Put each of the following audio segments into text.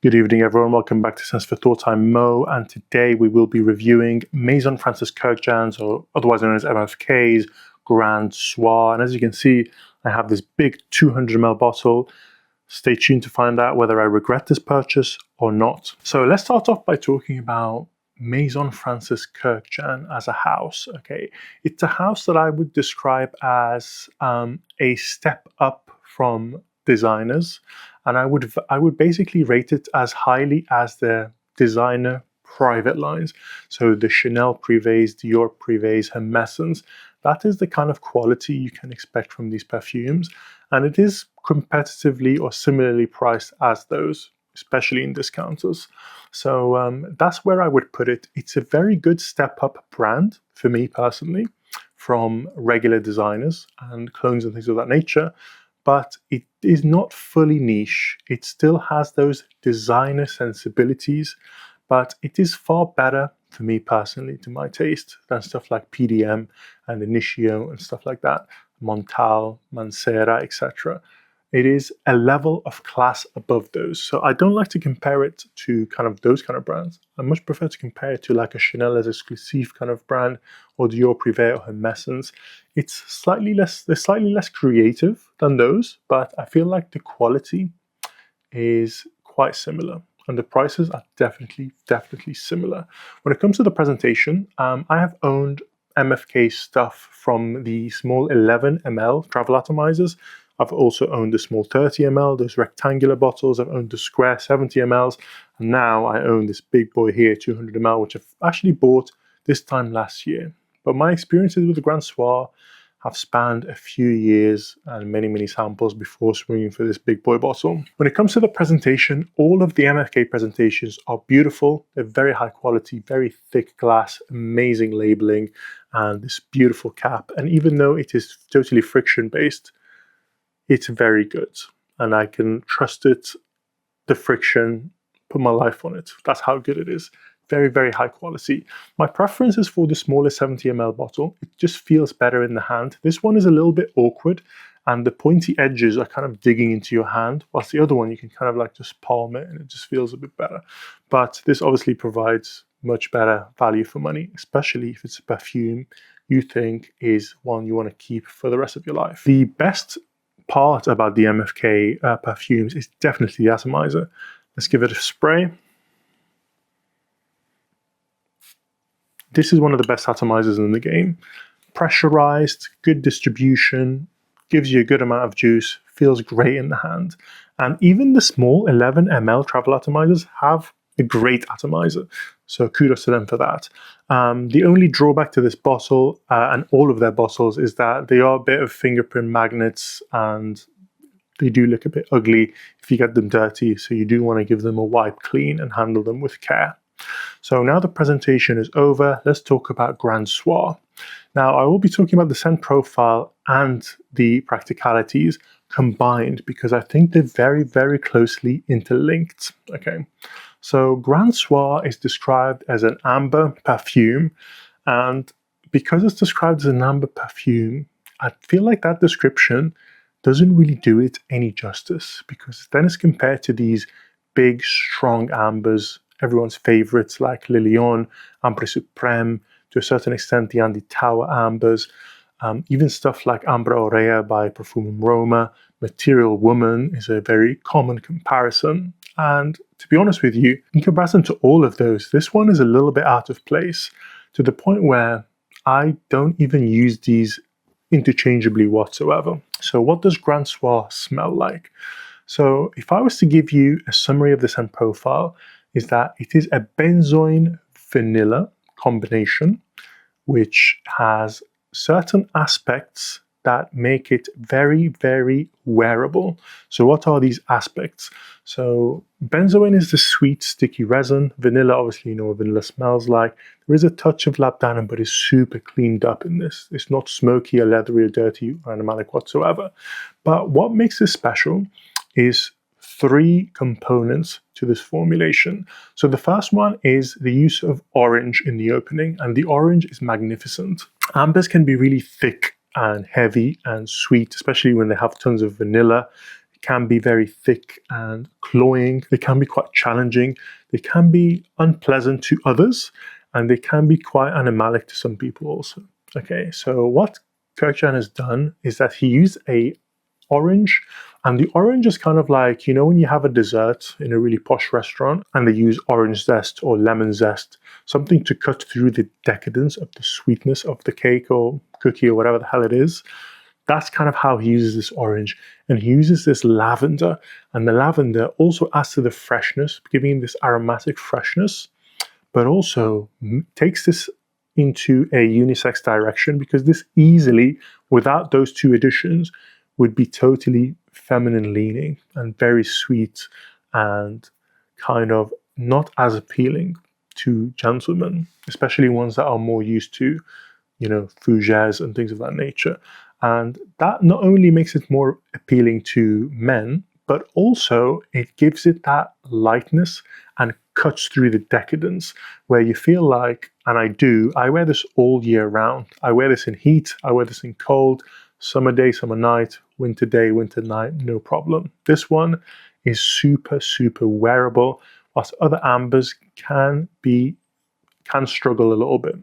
Good evening, everyone. Welcome back to Sense for Thought. I'm Mo, and today we will be reviewing Maison Francis Kurkdjian's, or otherwise known as MFK's, Grand Soir. And as you can see, I have this big 200 ml bottle. Stay tuned to find out whether I regret this purchase or not. So let's start off by talking about Maison Francis Kurkdjian as a house. Okay, it's a house that I would describe as a step up from designers. And I would basically rate it as highly as the designer private lines. So the Chanel Privés, Dior Privés, Hermesons, that is the kind of quality you can expect from these perfumes. And it is competitively or similarly priced as those, especially in discounters. So that's where I would put it. It's a very good step up brand for me personally from regular designers and clones and things of that nature. But it is not fully niche. It still has those designer sensibilities, but it is far better for me personally, to my taste, than stuff like PDM and Initio and stuff like that, Montal, Mancera, etc. It is a level of class above those. So I don't like to compare it to kind of those kind of brands. I much prefer to compare it to like a Chanel Les Exclusifs kind of brand, or Dior Privé or Hermesons. They're slightly less creative than those, but I feel like the quality is quite similar. And the prices are definitely similar. When it comes to the presentation, I have owned MFK stuff from the small 11 ml travel atomizers. I've also owned the small 30 ml, those rectangular bottles. I've owned the square 70 mls. And now I own this big boy here, 200 ml, which I've actually bought this time last year. But my experiences with the Grand Soir have spanned a few years and many samples before swinging for this big boy bottle. When it comes to the presentation, all of the MFK presentations are beautiful. They're very high quality, very thick glass, amazing labeling, and this beautiful cap. And even though it is totally friction based, it's very good. And I can trust it, the friction, put my life on it. That's how good it is. Very high quality. My preference is for the smaller 70 ml bottle. It just feels better in the hand. This one is a little bit awkward and the pointy edges are kind of digging into your hand, whilst the other one you can kind of like just palm it and it just feels a bit better. But this obviously provides much better value for money, especially if it's a perfume you think is one you want to keep for the rest of your life. The best part about the MFK perfumes is definitely the atomizer. Let's give it a spray. This is one of the best atomizers in the game. Pressurized, good distribution, gives you a good amount of juice, feels great in the hand. And even the small 11 ml travel atomizers have a great atomizer. So kudos to them for that. The only drawback to this bottle and all of their bottles is that they are a bit of fingerprint magnets and they do look a bit ugly if you get them dirty. So you do want to give them a wipe clean and handle them with care. So now the presentation is over, let's talk about Grand Soir. Now I will be talking about the scent profile and the practicalities combined because I think they're very closely interlinked. Okay, so Grand Soir is described as an amber perfume, and because it's described as an amber perfume, I feel like that description doesn't really do it any justice, because then it's compared to these big strong ambers, everyone's favorites like Le Lion, Ambre Supreme, to a certain extent the Andy Tower ambers, even stuff like Ambra Aurea by Perfume Roma, Material Woman is a very common comparison. And to be honest with you, in comparison to all of those, this one is a little bit out of place, to the point where I don't even use these interchangeably whatsoever. So what does Grand Soir smell like? So if I was to give you a summary of the scent profile, is that it is a benzoin vanilla combination, which has certain aspects that make it very wearable. So what are these aspects? So benzoin is the sweet, sticky resin. Vanilla, obviously, you know what vanilla smells like. There is a touch of labdanum, but it's super cleaned up in this. It's not smoky or leathery or dirty or animalic whatsoever. But what makes this special is three components to this formulation. So the first one is the use of orange in the opening, and the orange is magnificent. Ambers can be really thick and heavy and sweet, especially when they have tons of vanilla. can be very thick and cloying. They can be quite challenging. They can be unpleasant to others, and they can be quite animalic to some people also. Okay, so what Kurkdjian has done is that he used a orange, and the orange is kind of like, you know, when you have a dessert in a really posh restaurant and they use orange zest or lemon zest, something to cut through the decadence of the sweetness of the cake or cookie or whatever the hell it is. That's kind of how he uses this orange. And he uses this lavender, and the lavender also adds to the freshness, giving this aromatic freshness, but also takes this into a unisex direction, because this easily, without those two additions, would be totally feminine leaning and very sweet and kind of not as appealing to gentlemen, especially ones that are more used to, you know, fougères and things of that nature. And that not only makes it more appealing to men, but also it gives it that lightness and cuts through the decadence, where you feel like, and I wear this all year round. I wear this in heat, I wear this in cold, summer day, summer night, winter day, winter night, no problem. This one is super, super wearable, whilst other ambers can struggle a little bit.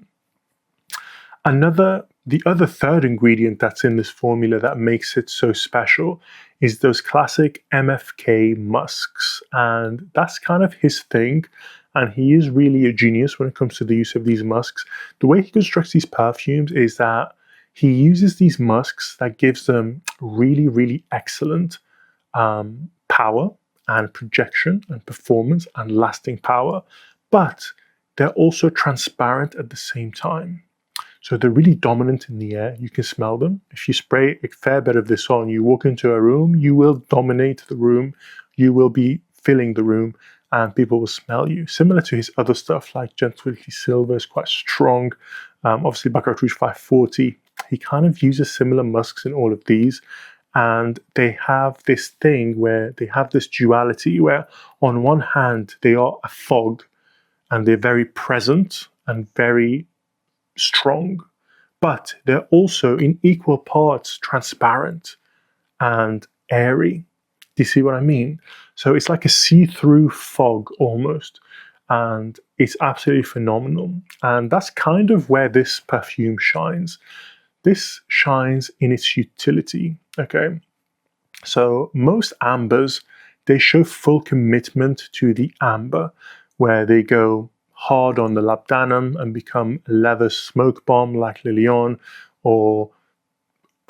The other third ingredient that's in this formula that makes it so special is those classic MFK musks. And that's kind of his thing. And he is really a genius when it comes to the use of these musks. The way he constructs these perfumes is that he uses these musks that gives them really, really excellent power and projection and performance and lasting power. But they're also transparent at the same time. So they're really dominant in the air. You can smell them. If you spray a fair bit of this on, you walk into a room, you will dominate the room. You will be filling the room and people will smell you. Similar to his other stuff like Gentility Silver is quite strong. Obviously Baccarat Rouge 540. He kind of uses similar musks in all of these. And they have this thing where they have this duality where on one hand, they are a fog and they're very present and very strong, but they're also in equal parts transparent and airy. Do you see what I mean? So it's like a see-through fog almost, and it's absolutely phenomenal. And that's kind of where this perfume shines. This shines in its utility, okay? So most ambers, they show full commitment to the amber, where they go hard on the labdanum and become a leather smoke bomb like Lilion, or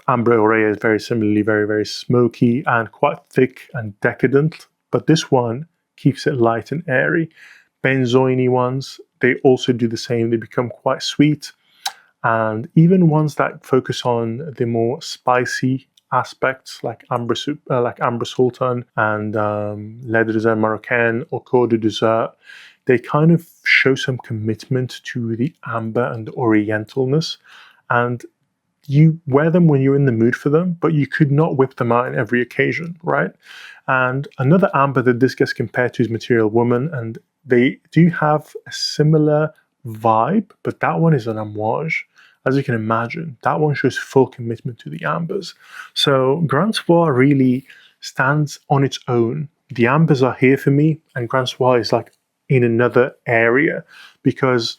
Ambre Aurea is very similarly very, very smoky and quite thick and decadent, but this one keeps it light and airy. Benzoin-y ones, they also do the same. They become quite sweet, and even ones that focus on the more spicy aspects like Ambre Sultan and Le Désert Marocain or Cour de Dessert, they kind of show some commitment to the amber and the orientalness, and you wear them when you're in the mood for them, but you could not whip them out in every occasion, right? And another amber that this gets compared to is Material Woman, and they do have a similar vibe, but that one is an Amouage. As you can imagine, that one shows full commitment to the ambers. So Grand Soir really stands on its own. The ambers are here for me, and Grand Soir is like in another area, because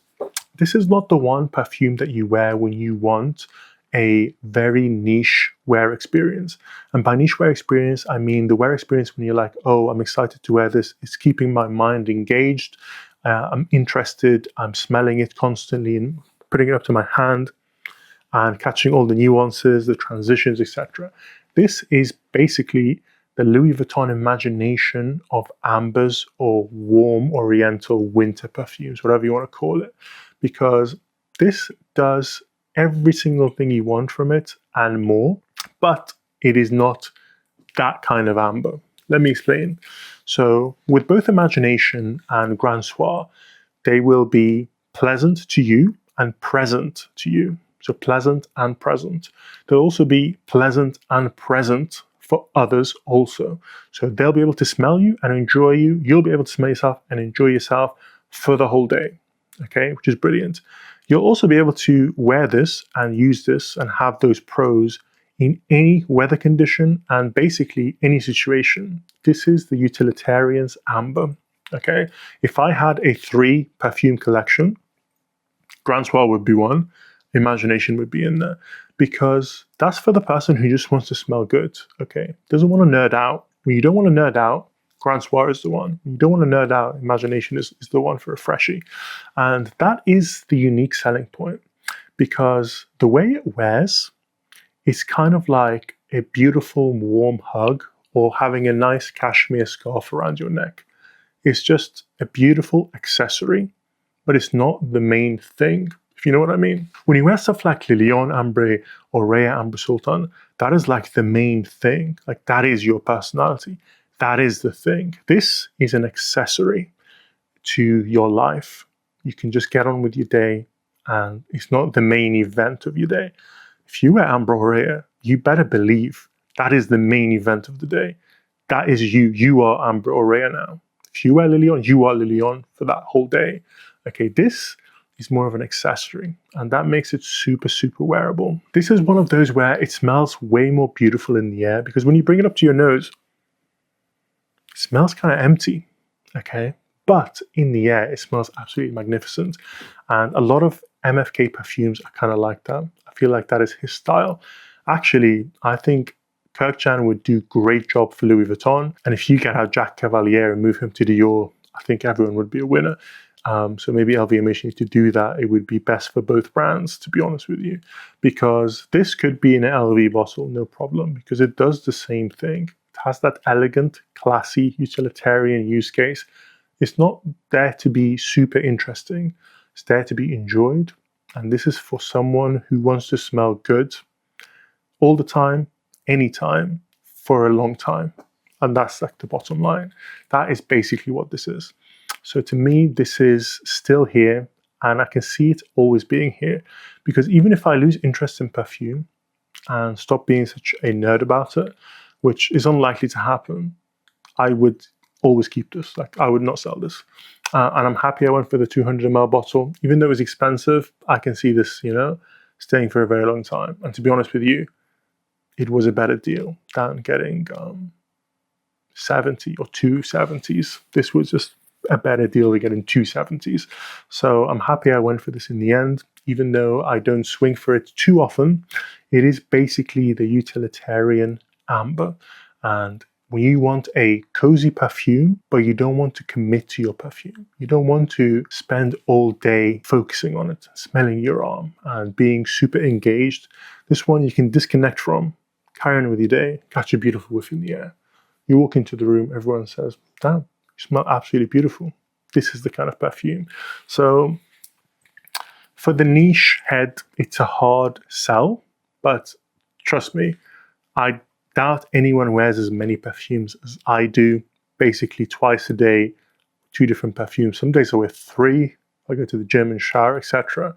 this is not the one perfume that you wear when you want a very niche wear experience. And by niche wear experience, I mean the wear experience when you're like, oh, I'm excited to wear this. It's keeping my mind engaged. I'm interested. I'm smelling it constantly and putting it up to my hand and catching all the nuances, the transitions, etc. This is basically the Louis Vuitton Imagination of ambers or warm oriental winter perfumes, whatever you want to call it, because this does every single thing you want from it and more, but it is not that kind of amber. Let me explain. So with both Imagination and Grand Soir, they will be pleasant to you and present to you. So pleasant and present. They'll also be pleasant and present for others also. So they'll be able to smell you and enjoy you. You'll be able to smell yourself and enjoy yourself for the whole day, okay, which is brilliant. You'll also be able to wear this and use this and have those pros in any weather condition and basically any situation. This is the utilitarian's amber. Okay, if I had a 3 perfume collection, Grand Soir would be one, Imagination would be in there, because that's for the person who just wants to smell good. Okay, doesn't want to nerd out. When you don't want to nerd out, Grand Soir is the one. When you don't want to nerd out, Imagination is the one for a freshie. And that is the unique selling point, because the way it wears is kind of like a beautiful warm hug or having a nice cashmere scarf around your neck. It's just a beautiful accessory, but it's not the main thing, if you know what I mean. When you wear stuff like Lilian Ambre or Raya Ambre Sultan, that is like the main thing. Like that is your personality. That is the thing. This is an accessory to your life. You can just get on with your day, and it's not the main event of your day. If you wear Ambre or Raya, you better believe that is the main event of the day. That is you. You are Ambre or Raya now. If you wear Lilian, you are Lilian for that whole day. Okay, this is more of an accessory, and that makes it super, super wearable. This is one of those where it smells way more beautiful in the air, because when you bring it up to your nose, it smells kind of empty, okay? But in the air, it smells absolutely magnificent. And a lot of MFK perfumes are kind of like that. I feel like that is his style. Actually, I think Kurkdjian would do a great job for Louis Vuitton. And if you get out Jack Cavalier and move him to Dior, I think everyone would be a winner. So maybe LVMH needs to do that. It would be best for both brands, to be honest with you, because this could be in an LV bottle, no problem, because it does the same thing. It has that elegant, classy, utilitarian use case. It's not there to be super interesting. It's there to be enjoyed. And this is for someone who wants to smell good all the time, anytime, for a long time. And that's like the bottom line. That is basically what this is. So to me, this is still here, and I can see it always being here, because even if I lose interest in perfume and stop being such a nerd about it, which is unlikely to happen, I would always keep this. Like, I would not sell this. And I'm happy I went for the 200 ml bottle. Even though it was expensive, I can see this, staying for a very long time. And to be honest with you, it was a better deal than getting 70 or 270s. This was just a better deal than getting 270s. So I'm happy I went for this in the end, even though I don't swing for it too often. It is basically the utilitarian amber. And when you want a cozy perfume, but you don't want to commit to your perfume, you don't want to spend all day focusing on it, smelling your arm and being super engaged, this one you can disconnect from, carry on with your day, catch a beautiful whiff in the air. You walk into the room, everyone says, damn, you smell absolutely beautiful. This is the kind of perfume. So for the niche head, it's a hard sell, but trust me, I doubt anyone wears as many perfumes as I do, basically twice a day, 2 different perfumes. Some days I wear 3, I go to the gym and shower, etc.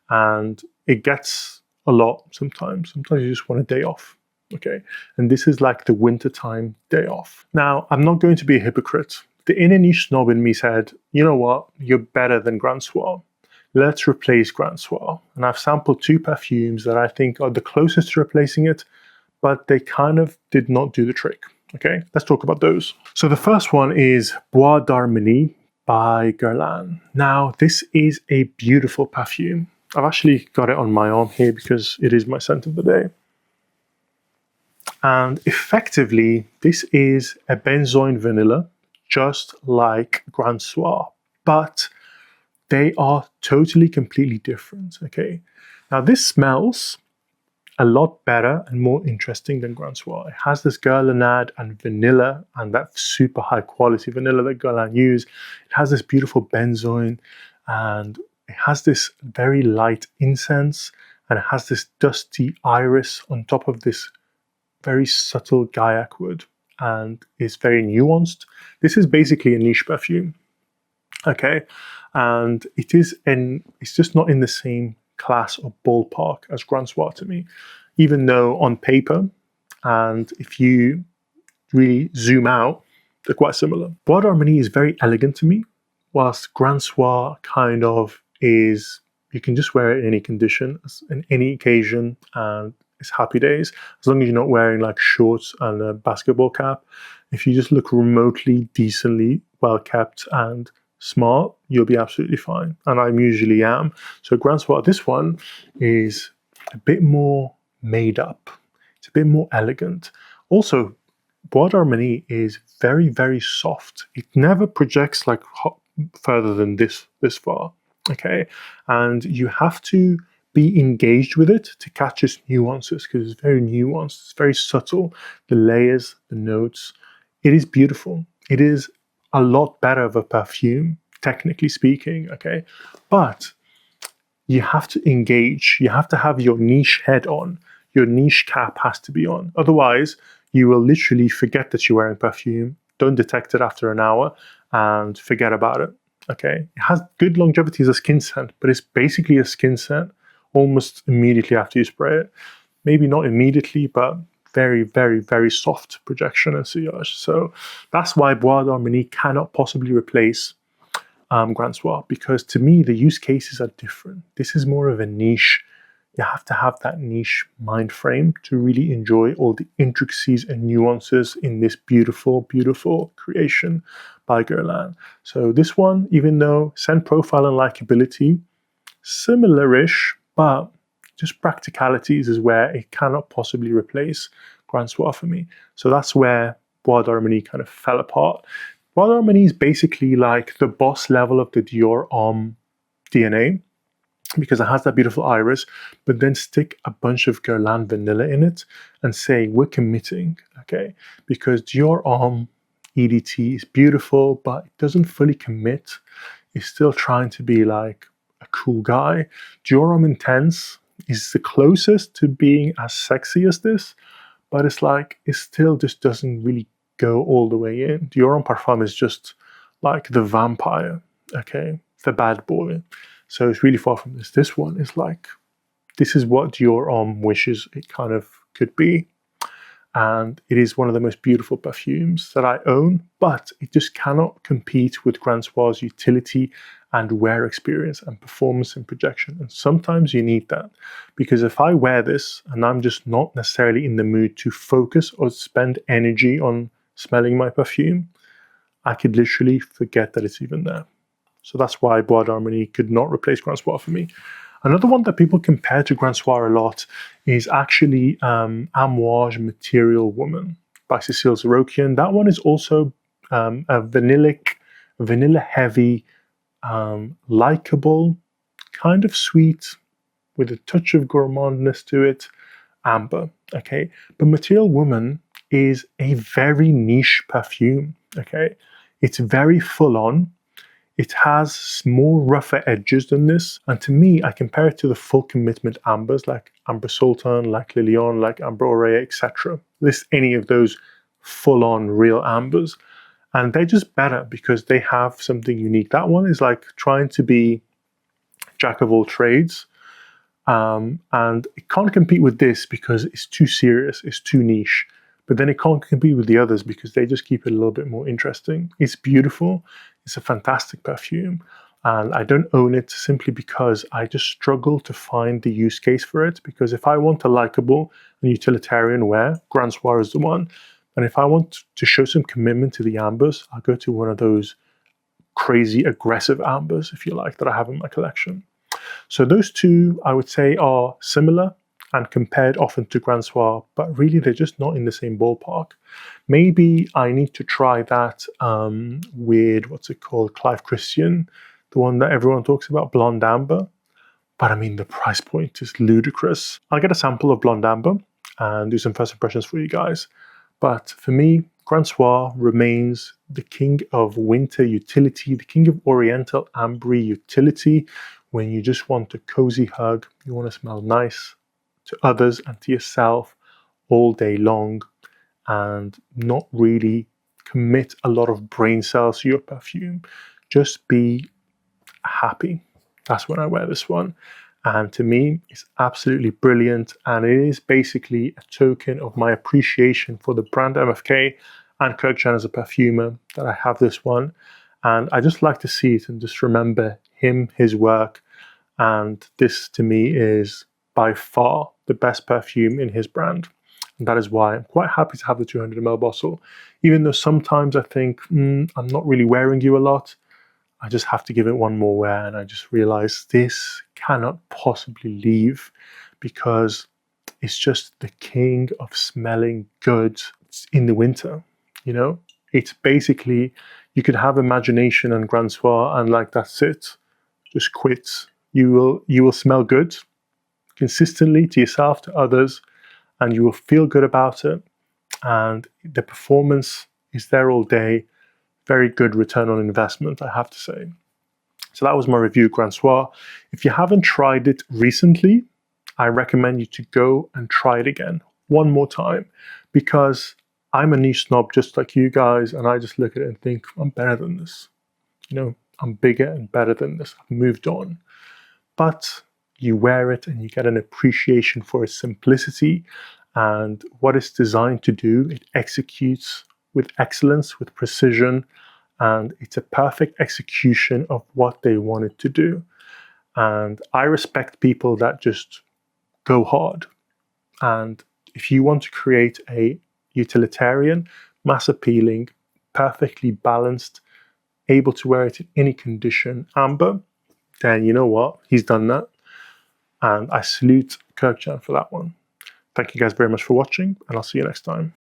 And it gets a lot sometimes. Sometimes you just want a day off, okay? And this is like the wintertime day off. Now, I'm not going to be a hypocrite. The inner niche snob in me said, you know what, you're better than Grand Soir. Let's replace Grand Soir. And I've sampled 2 perfumes that I think are the closest to replacing it, but they kind of did not do the trick. Okay, let's talk about those. So the first one is Bois d'Harmonie by Guerlain. Now, this is a beautiful perfume. I've actually got it on my arm here because it is my scent of the day. And effectively, this is a benzoin vanilla, just like Grand Soir, but they are totally, completely different, okay? Now, this smells a lot better and more interesting than Grand Soir. It has this guerlanade and vanilla, and that super high quality vanilla that Guerlain use. It has this beautiful benzoin, and it has this very light incense, and it has this dusty iris on top of this very subtle gaiac wood, and it's very nuanced. This is basically a niche perfume, okay? And it's just not in the same class or ballpark as Grand Soir to me, even though on paper, and if you really zoom out, they're quite similar. Bois d'Harmonie is very elegant to me, whilst Grand Soir kind of is, you can just wear it in any condition, in any occasion, and it's happy days. As long as you're not wearing like shorts and a basketball cap, if you just look remotely decently well kept and smart, you'll be absolutely fine. And I usually am. So Grand Soir, this one is a bit more made up. It's a bit more elegant. Also, Bois d'Armani is very, very soft. It never projects like further than this far. Okay, and you have to be engaged with it to catch its nuances, because it's very nuanced, it's very subtle. The layers, the notes, it is beautiful. It is a lot better of a perfume, technically speaking, okay? But you have to engage, you have to have your niche head on, your niche cap has to be on. Otherwise, you will literally forget that you're wearing perfume, don't detect it after an hour, and forget about it. Okay, it has good longevity as a skin scent, but it's basically a skin scent almost immediately after you spray it. Maybe not immediately, but very, very, very soft projection and sillage. So that's why Bois d'Armani cannot possibly replace Grand Soir, because to me, the use cases are different. This is more of a niche. You have to have that niche mind frame to really enjoy all the intricacies and nuances in this beautiful, beautiful creation by Guerlain. So this one, even though scent profile and likability, similar-ish, but just practicalities is where it cannot possibly replace Grand Soir for me. So that's where Bois d'Armani kind of fell apart. Bois d'Armani is basically like the boss level of the Dior Homme DNA, because it has that beautiful iris, but then stick a bunch of Guerlain vanilla in it and say, we're committing, okay? Because Dior Homme EDT is beautiful, but it doesn't fully commit. It's still trying to be like a cool guy. Dior Homme Intense is the closest to being as sexy as this, but it's like, it still just doesn't really go all the way in. Dior Homme Parfum is just like the vampire, okay? The bad boy. So it's really far from this. This one is like, this is what Dior Homme wishes it kind of could be. And it is one of the most beautiful perfumes that I own, but it just cannot compete with Grand Soir's utility and wear experience and performance and projection. And sometimes you need that, because if I wear this and I'm just not necessarily in the mood to focus or spend energy on smelling my perfume, I could literally forget that it's even there. So that's why Bois d'Armani could not replace Grand Soir for me. Another one that people compare to Grand Soir a lot is actually Amouage Material Woman by Cécile Zarokian. That one is also a vanilla-heavy, likable, kind of sweet, with a touch of gourmandness to it, amber, okay? But Material Woman is a very niche perfume, okay? It's very full-on. It has more rougher edges than this. And to me, I compare it to the full commitment ambers like Ambre Sultan, like Lilian, like Ambre Aurea, etc. List any of those full-on real ambers. And they're just better because they have something unique. That one is like trying to be jack of all trades. And it can't compete with this because it's too serious, it's too niche. But then it can't compete with the others because they just keep it a little bit more interesting. It's beautiful. It's a fantastic perfume. And I don't own it simply because I just struggle to find the use case for it. Because if I want a likable and utilitarian wear, Grand Soir is the one. And if I want to show some commitment to the ambers, I'll go to one of those crazy aggressive ambers, if you like, that I have in my collection. So those two, I would say, are similar and compared often to Grand Soir, but really they're just not in the same ballpark. Maybe I need to try that with, what's it called, Clive Christian, the one that everyone talks about, Blonde Amber. But I mean, the price point is ludicrous. I'll get a sample of Blonde Amber and do some first impressions for you guys. But for me, Grand Soir remains the king of winter utility, the king of oriental ambery utility. When you just want a cozy hug, you want to smell nice to others and to yourself all day long and not really commit a lot of brain cells to your perfume. Just be happy. That's when I wear this one. And to me, it's absolutely brilliant. And it is basically a token of my appreciation for the brand MFK and Kurkdjian as a perfumer that I have this one. And I just like to see it and just remember him, his work. And this to me is by far the best perfume in his brand. And that is why I'm quite happy to have the 200 ml bottle. Even though sometimes I think, I'm not really wearing you a lot, I just have to give it one more wear, and I just realize this cannot possibly leave, because it's just the king of smelling good in the winter. It's basically, you could have Imagination and Grand Soir and like that's it, just quit. You will smell good consistently to yourself, to others, and you will feel good about it. And the performance is there all day. Very good return on investment, I have to say. So that was my review of Grand Soir. If you haven't tried it recently, I recommend you to go and try it again one more time, because I'm a niche snob just like you guys, and I just look at it and think, I'm better than this. I'm bigger and better than this. I've moved on. But you wear it and you get an appreciation for its simplicity and what it's designed to do. It executes with excellence, with precision, and it's a perfect execution of what they wanted to do. And I respect people that just go hard. And if you want to create a utilitarian, mass appealing, perfectly balanced, able to wear it in any condition amber, then you know what? He's done that. And I salute Kurkdjian for that one. Thank you guys very much for watching, and I'll see you next time.